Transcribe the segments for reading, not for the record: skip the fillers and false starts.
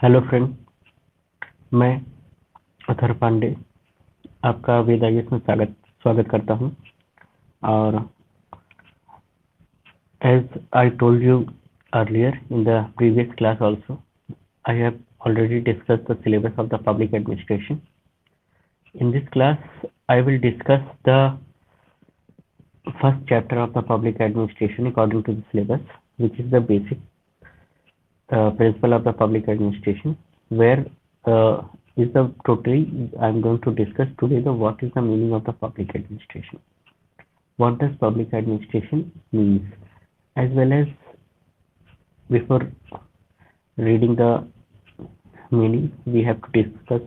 Hello friend, मैं अथर पांडे आपका वेद IAS में स्वागत करता हूं। और as I told you earlier in the previous class also, I have already discussed the syllabus of the public administration. In this class, I will discuss the first chapter of the public administration according to the syllabus, which is the basic principle of the public administration, where is the totally I'm going to discuss today the what is the meaning of the public administration. What does public administration means, as well as before reading the meaning, we have to discuss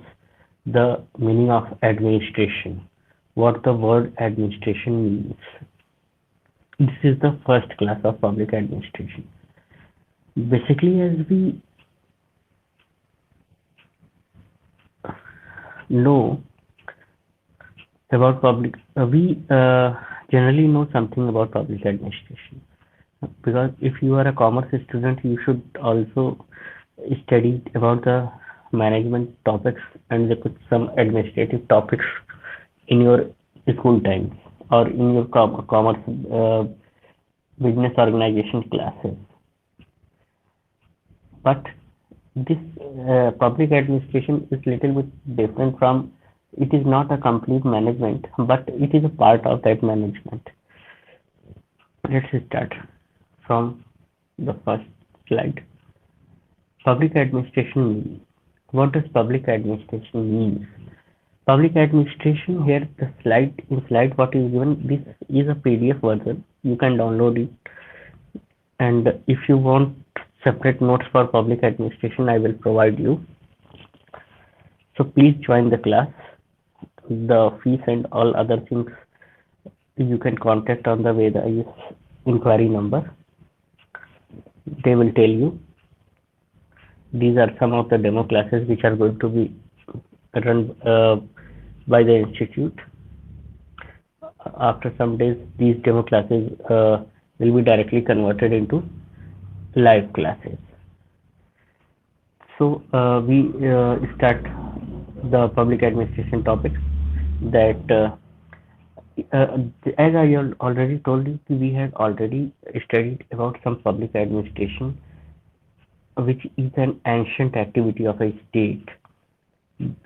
the meaning of administration, what the word administration means. This is the first class of public administration. Basically, as we know about we generally know something about public administration, because if you are a commerce student, you should also study about the management topics and some administrative topics in your school times or in your commerce business organization classes. But this public administration is little bit different from, it is not a complete management, but it is a part of that management. Let's start from the first slide. Public administration means. What does public administration mean? Public administration, here the slide what is given, this is a PDF version. You can download it, and if you want separate notes for public administration, I will provide you. So please join the class. The fees and all other things you can contact on the Veda inquiry number. They will tell you. These are some of the demo classes which are going to be run by the institute. After some days, these demo classes will be directly converted into live classes. So we start the public administration topic. That as I already told you, we had already studied about some public administration, which is an ancient activity of a state,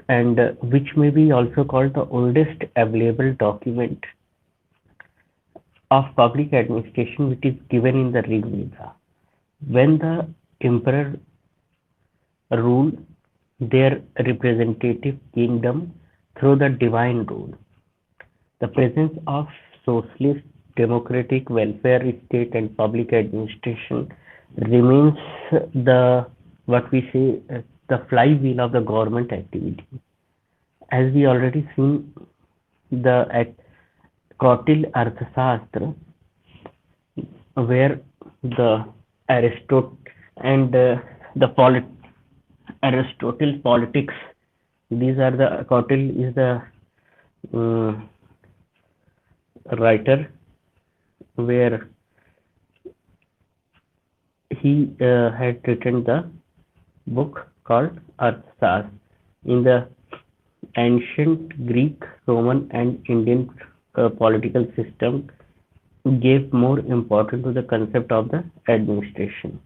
and which may be also called the oldest available document of public administration, which is given in the Rig Veda. When the emperor ruled their representative kingdom through the divine rule, the presence of socialist, democratic, welfare state and public administration remains the what we say the flywheel of the government activity. As we already seen the Kautil Arthashastra, where the Aristotle and the Aristotle politics. These are the Kautil is the writer, where he had written the book called Arthashastra. In the ancient Greek, Roman, and Indian political system, gave more importance to the concept of the administration.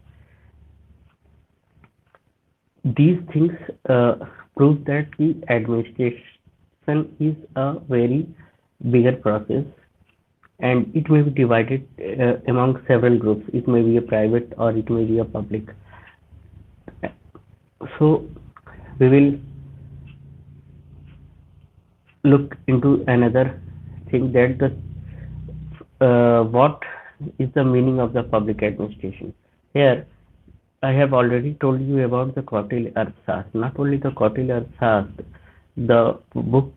These things prove that the administration is a very bigger process, and it may be divided among several groups. It may be a private or it may be a public. So we will look into another thing, that the what is the meaning of the public administration. Here I have already told you about the Kautil Arthashastra. Not only the Kautil Arthashastra, the book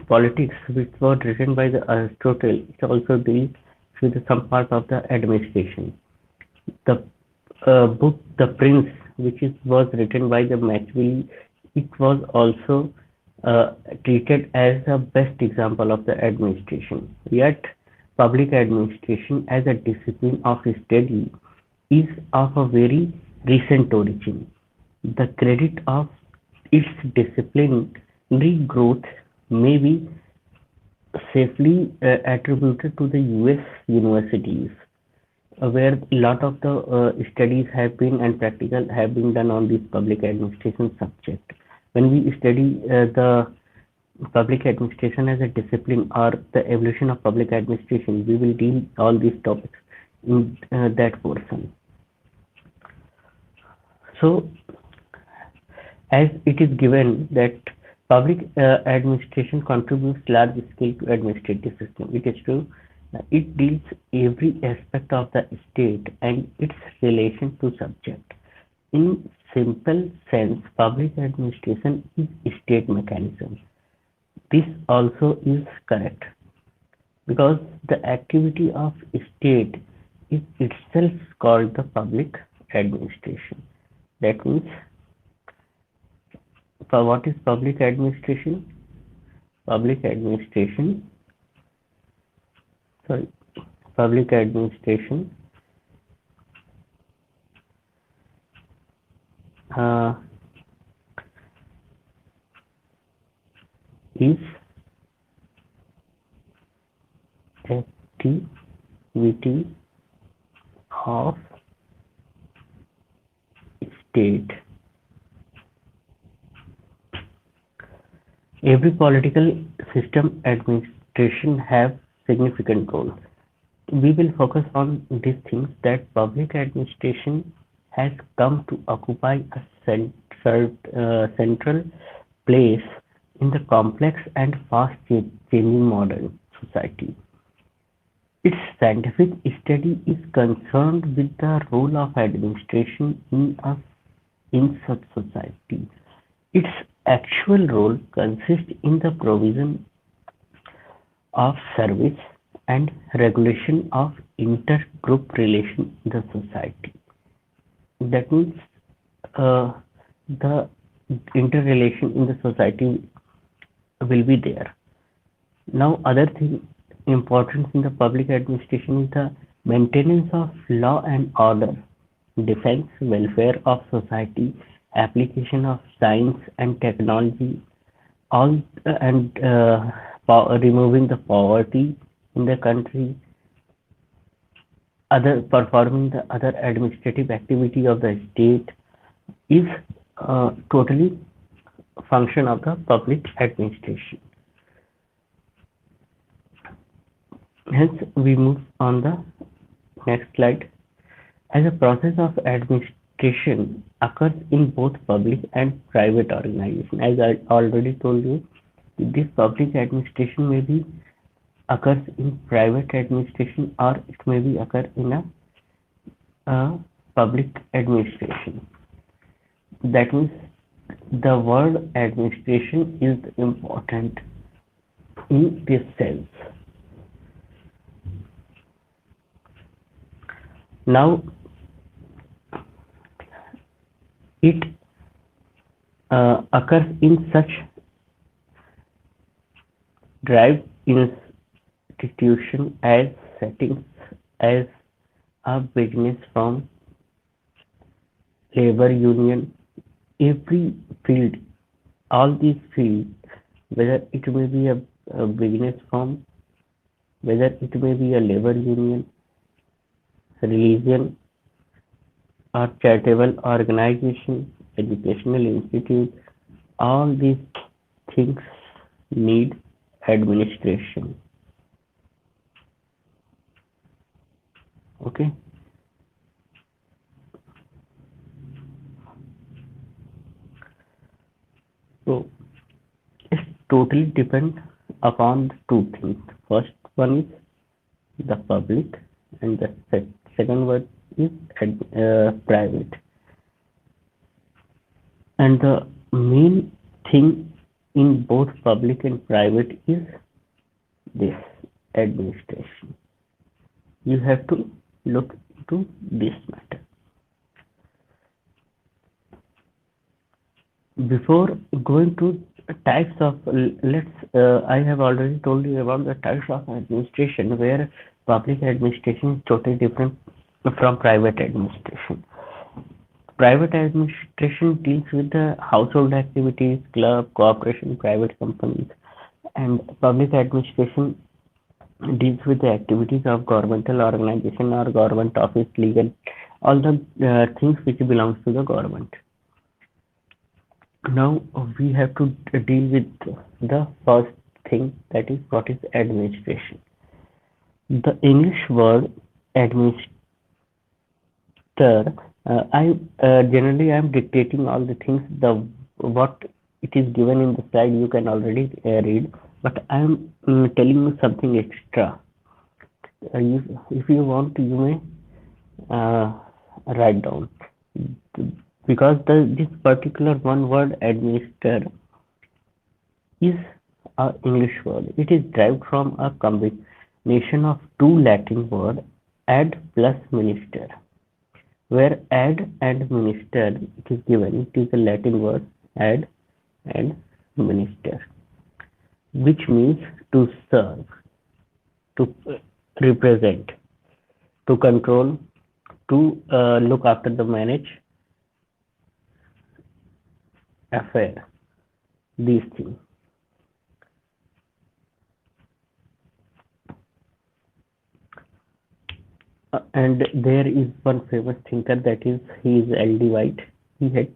Politics, which was written by the Aristotle, it also deals with some part of the administration. The book The Prince, which was written by the Machiavelli, it was also treated as the best example of the administration. Yet, public administration as a discipline of study is of a very recent origin. The credit of its disciplinary growth may be safely attributed to the US universities, where a lot of the studies have been and practical have been done on this public administration subject. When we study the public administration as a discipline or the evolution of public administration, we will deal all these topics in that portion. So, as it is given that public administration contributes large scale to administrative system. It is true. It deals every aspect of the state and its relation to subject. In simple sense, public administration is state mechanism. This also is correct because the activity of state is itself called the public administration. That means, for what is public administration? Public administration, sorry, public administration uh, is activity of state. Every political system administration have significant role. We will focus on these things that public administration has come to occupy a central place in the complex and fast changing modern society. Its scientific study is concerned with the role of administration in such society. Its actual role consists in the provision of service and regulation of intergroup relation in the society. That means uh, the interrelation in the society will be there. Now, other thing importance in the public administration is the maintenance of law and order, defense, welfare of society, application of science and technology, all and removing the poverty in the country, other performing the other administrative activity of the state is totally function of the public administration. Hence, we move on the next slide. As a process of administration occurs in both public and private organization. As I already told you, this public administration may be occurs in private administration or it may be occur in a public administration. That means the word administration is important in this sense. Now, it occurs in such drive institution as settings as a business firm, labor union, every field, all these fields, whether it may be a business firm, whether it may be a labor union, religion or charitable organization, educational institute, all these things need administration. Okay. So it totally depends upon the two things. First one is the public and the second one is private. And the main thing in both public and private is this administration. You have to look into this matter. Before going to types of, I have already told you about the types of administration where public administration is totally different from private administration. Private administration deals with the household activities, club, corporation, private companies, and public administration deals with the activities of governmental organization or government office, legal, all the things which belongs to the government. Now we have to deal with the first thing, that is what is administration. The English word administer, I generally I am dictating all the things, the what it is given in the slide you can already read, but I am telling you something extra. If you want, you may write down, because this particular one word administer is a English word. It is derived from a combination of two Latin words, ad plus minister, where ad and minister it is given. It is a Latin word, ad and minister, which means to serve, to represent, to control, to look after the manage affair, these things. And there is one famous thinker, that is he is L.D. White. He had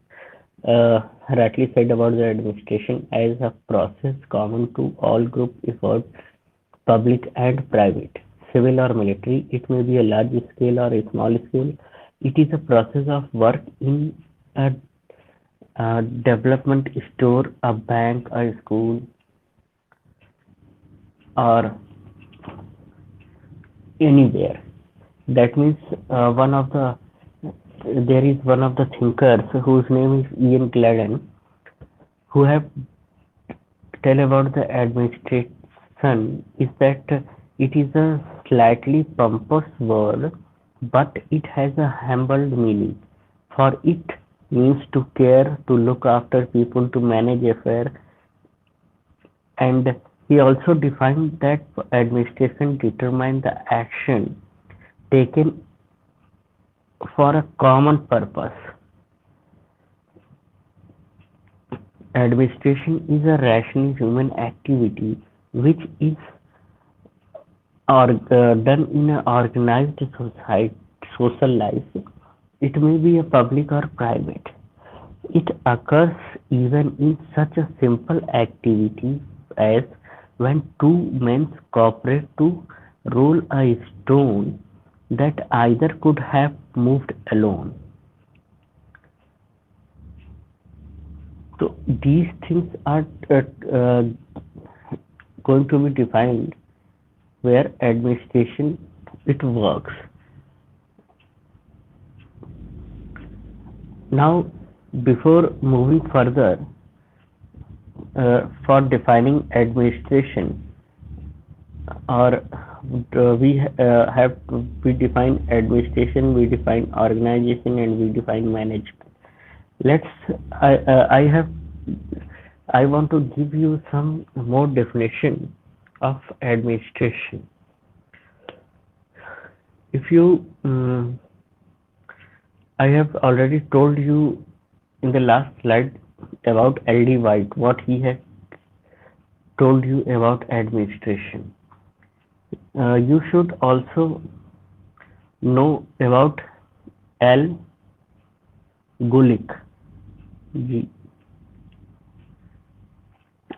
rightly said about the administration as a process common to all group efforts, public and private, civil or military. It may be a large scale or a small scale. It is a process of work in a development store, a bank, a school, or anywhere. That means there is one of the thinkers whose name is Ian Gladden, who have tell about the administration is that it is a slightly pompous word, but it has a humble meaning. For it means to care, to look after people, to manage affairs, and he also defined that administration determines the action taken for a common purpose. Administration is a rational human activity which is done in an organized social life. It may be a public or private. It occurs even in such a simple activity as when two men cooperate to roll a stone that either could have moved alone. So these things are going to be defined where administration it works. Now, before moving further, for defining administration, or we define administration, we define organization, and we define management. I want to give you some more definition of administration. If you I have already told you in the last slide about L.D. White, what he had told you about administration. You should also know about L. Gulick.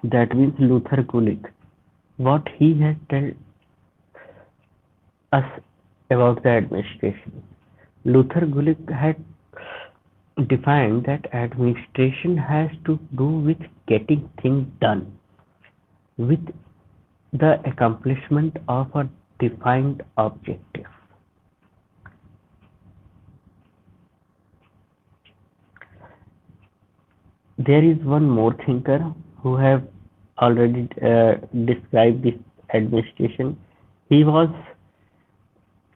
That means Luther Gulick. What he had told us about the administration. Luther Gulick had defined that administration has to do with getting things done, with the accomplishment of a defined objective. There is one more thinker who have already described this administration. He was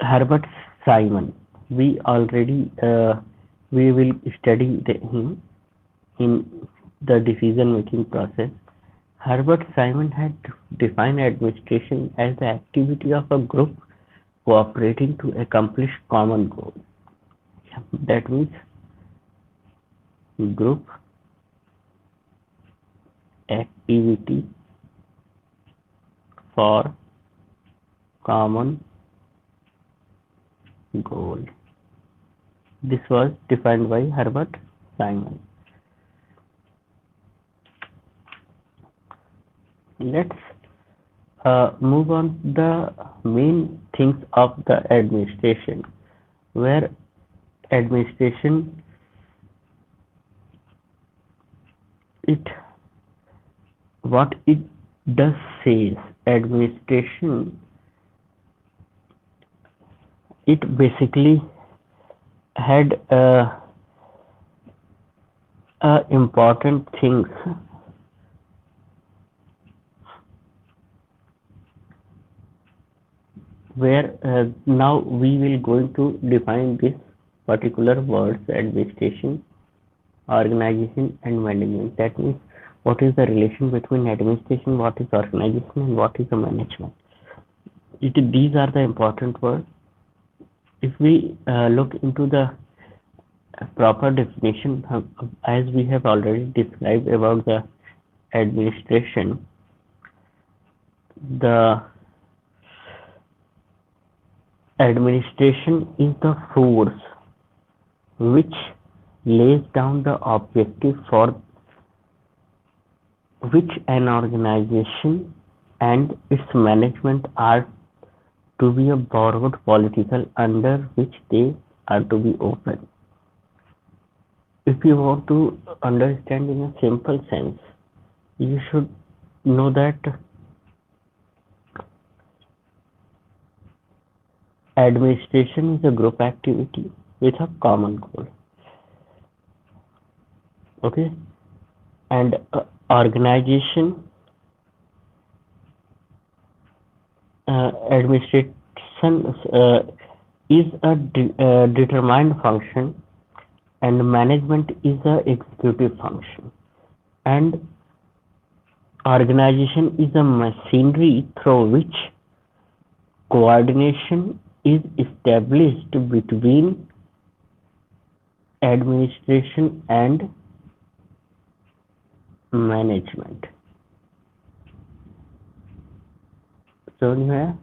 Herbert Simon. We will study him in the decision making process. Herbert Simon had defined administration as the activity of a group cooperating to accomplish common goals. That means group activity for common goal. This was defined by Herbert Simon. Let's move on to the main things of the administration, where administration what it does says administration, it basically had important things where now we will going to define this particular words: administration, organization, and management. That means what is the relation between administration, what is organization, and what is the management. These are the important words. If we look into the proper definition, as we have already described about the administration, the administration is the force which lays down the objective for which an organization and its management are to be a borrowed political under which they are to be open. If you want to understand in a simple sense, you should know that administration is a group activity with a common goal. Okay, and organization, administration is a determined function, and management is a executive function, and organization is a machinery through which coordination is established between administration and management. Sonia?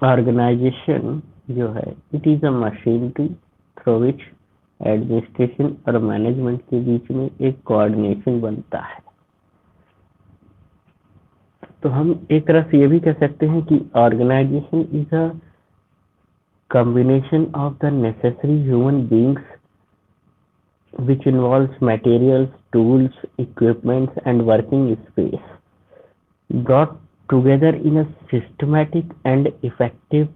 Organisation जो है it is a machinery through which administration और management के बीच में एक coordination बनता है। तो हम एक तरह से ये भी कह सकते हैं कि organisation is a combination of the necessary human beings which involves materials, tools, equipments, and working space brought together in a systematic and effective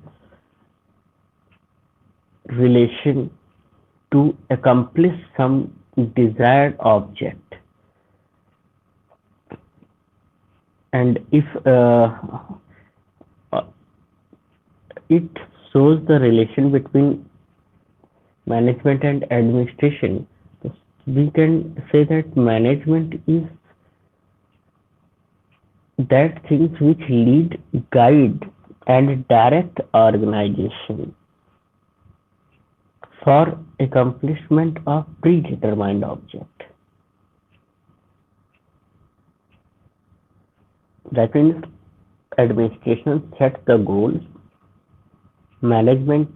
relation to accomplish some desired object. And if it shows the relation between management and administration, we can say that management is that things which lead, guide, and direct organization for accomplishment of predetermined object. That means administration sets the goals, management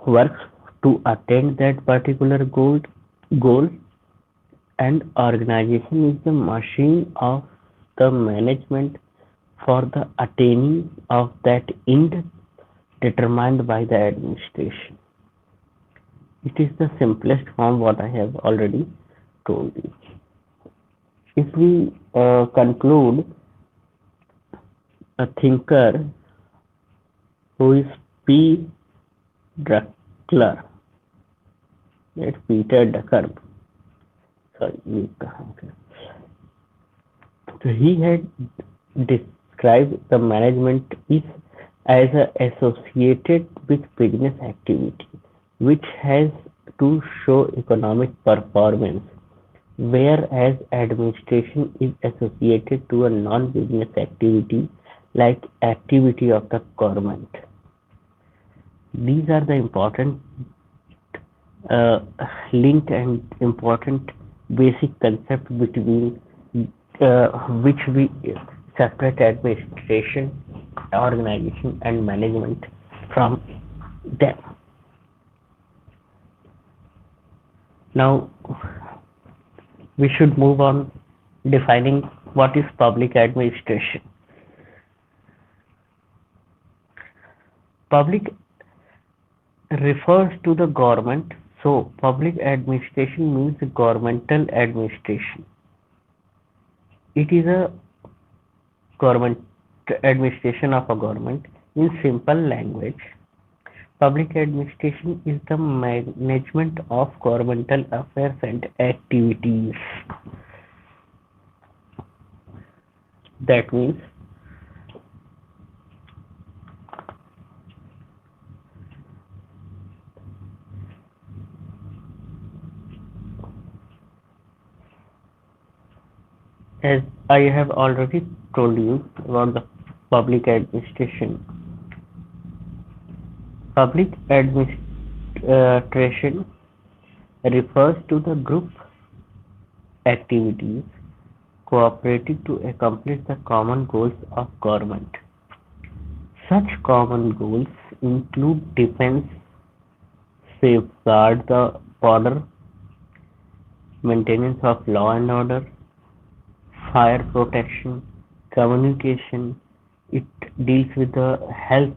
works to attain that particular goal, and organization is the machine of the management for the attaining of that end determined by the administration. It is the simplest form what I have already told you. If we conclude, a thinker who is P. Drucker, that's Peter Drucker. Sorry, so he had described the management is as associated with business activity, which has to show economic performance whereas administration is associated to a non-business activity like activity of the government. These are the important uh, link and important basic concept between which we separate administration, organization, and management from them. Now we should move on defining what is public administration. Public refers to the government, so public administration means governmental administration. It is a government administration of a government. In simple language, public administration is the management of governmental affairs and activities. That means as I have already told you about the public administration. Public administration refers to the group activities cooperating to accomplish the common goals of government. Such common goals include defense, safeguard the border, maintenance of law and order, fire protection, communication. It deals with the health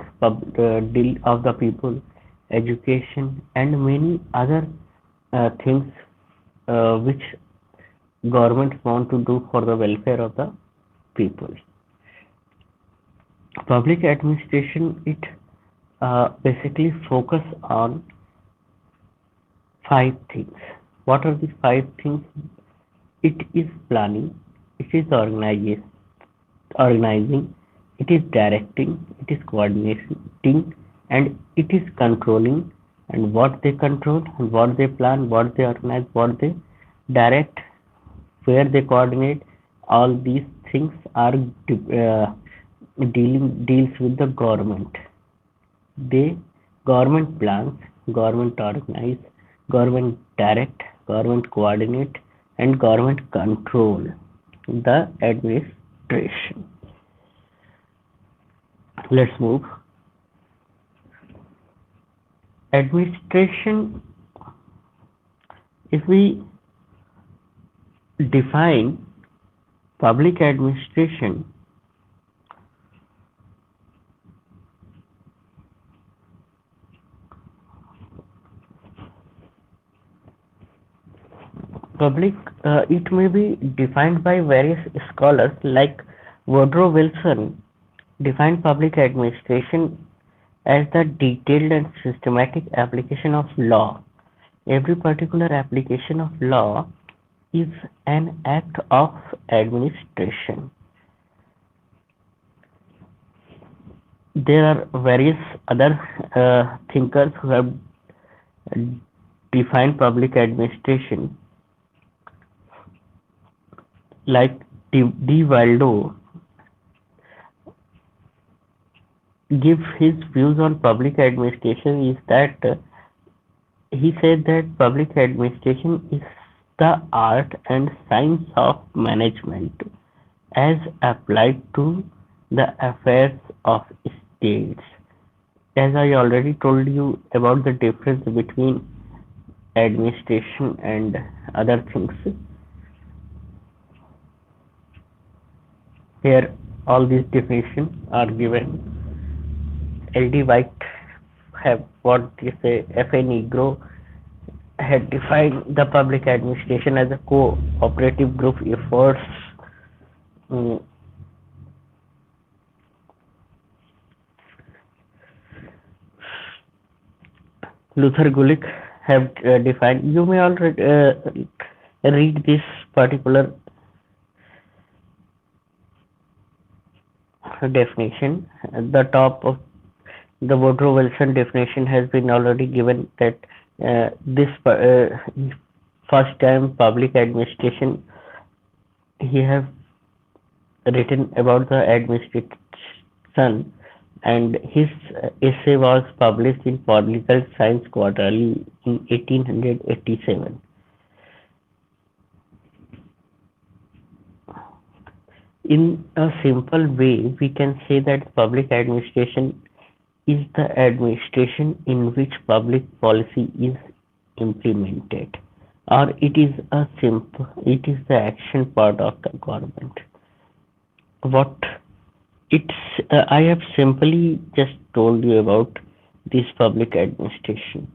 deal of the people, education, and many other things which governments want to do for the welfare of the people. Public administration it basically focus on five things. What are the five things? It is planning, it is organizing, it is directing, it is coordinating, and it is controlling. And what they control, and what they plan, what they organize, what they direct, where they coordinate, all these things are deals with the government. They government plans, government organize, government direct, government coordinate, and government control the administration. Let's move. Administration, if we define public administration, public it may be defined by various scholars like Woodrow Wilson defined public administration as the detailed and systematic application of law. Every particular application of law is an act of administration. There are various other thinkers who have defined public administration, like D. Waldo give his views on public administration is that he said that public administration is the art and science of management as applied to the affairs of states. As I already told you about the difference between administration and other things, here all these definitions are given. L.D. White have what they say F.A. Negro had defined the public administration as a cooperative group efforts Luther Gulick have defined. You may already read this particular definition. The top of the Woodrow Wilson definition has been already given that this first time public administration. He have written about the administration, and his essay was published in Political Science Quarterly in 1887. In a simple way, we can say that public administration is the administration in which public policy is implemented, or it is the action part of the government. What I have simply just told you about this public administration.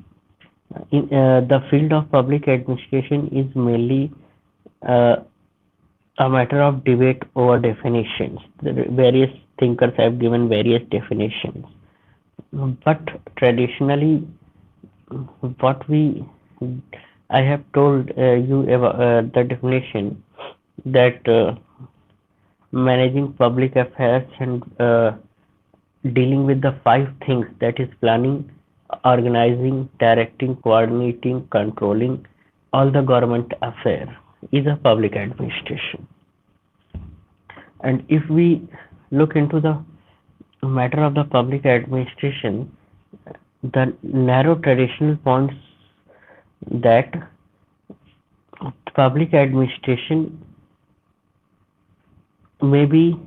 The field of public administration is mainly uh, a matter of debate over definitions. The various thinkers have given various definitions, but traditionally, what we I have told you about the definition that managing public affairs and dealing with the five things, that is planning, organizing, directing, coordinating, controlling all the government affairs, is a public administration. And if we look into the matter of the public administration, the narrow traditional points that public administration may be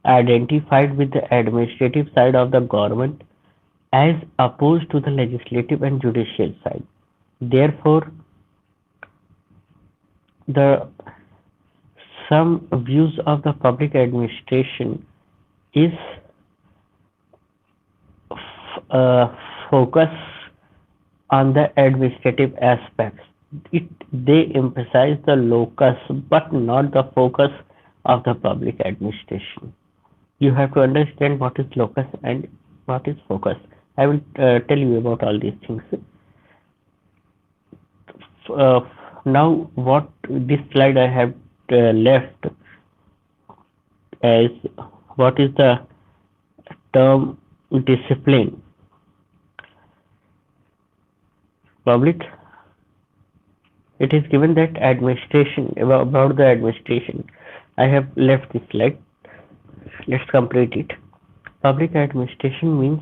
identified with the administrative side of the government as opposed to the legislative and judicial side. Therefore, the some views of the public administration is uh, focus on the administrative aspects. They emphasize the locus but not the focus of the public administration. You have to understand what is locus and what is focus. I will tell you about all these things. Uh, Now, what this slide I have left as what is the term discipline. Public, it is given that administration, about the administration. I have left this slide. Let's complete it. Public administration means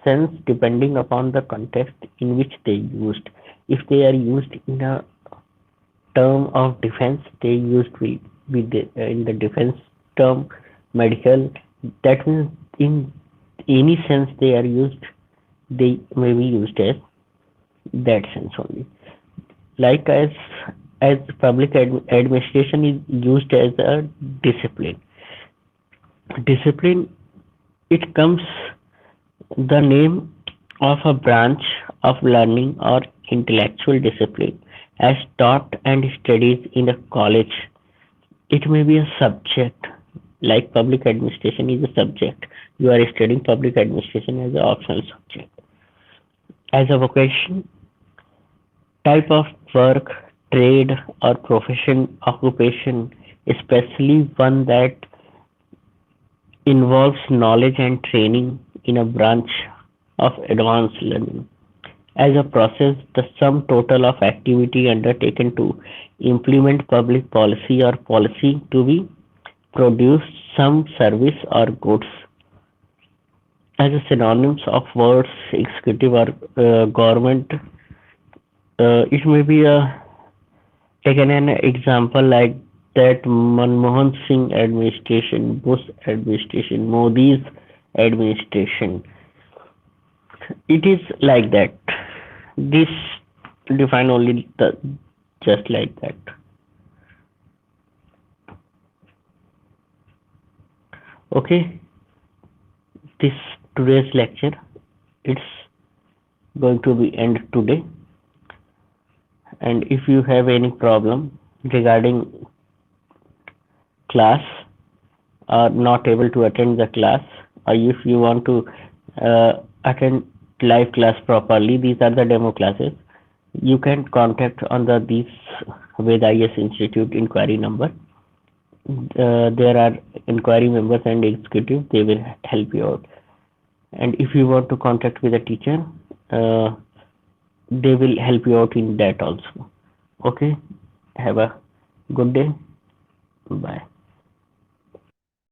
sense depending upon the context in which they used. If they are used in a term of defense, they used will be in the defense term. Medical, that means in any sense they are used, they may be used as that sense only. Like as public administration is used as a discipline. Discipline, it comes the name of a branch of learning or intellectual discipline as taught and studied in a college. It may be a subject, like public administration is a subject. You are studying public administration as an optional subject. As a vocation, type of work, trade or profession, occupation, especially one that involves knowledge and training in a branch of advanced learning. As a process, the sum total of activity undertaken to implement public policy or policy to be produce some service or goods. As a synonyms of words executive or government, it may be taken an example like that Manmohan Singh administration, Bush administration, Modi's administration. It is like that. This define only the just like that. Okay, this today's lecture, it's going to be end today. And if you have any problem regarding class or not able to attend the class, or if you want to attend live class properly, these are the demo classes. You can contact on this Veda IS Institute inquiry number. There are inquiry members and executive, they will help you out. And if you want to contact with a teacher, they will help you out in that also. Okay, have a good day. Bye.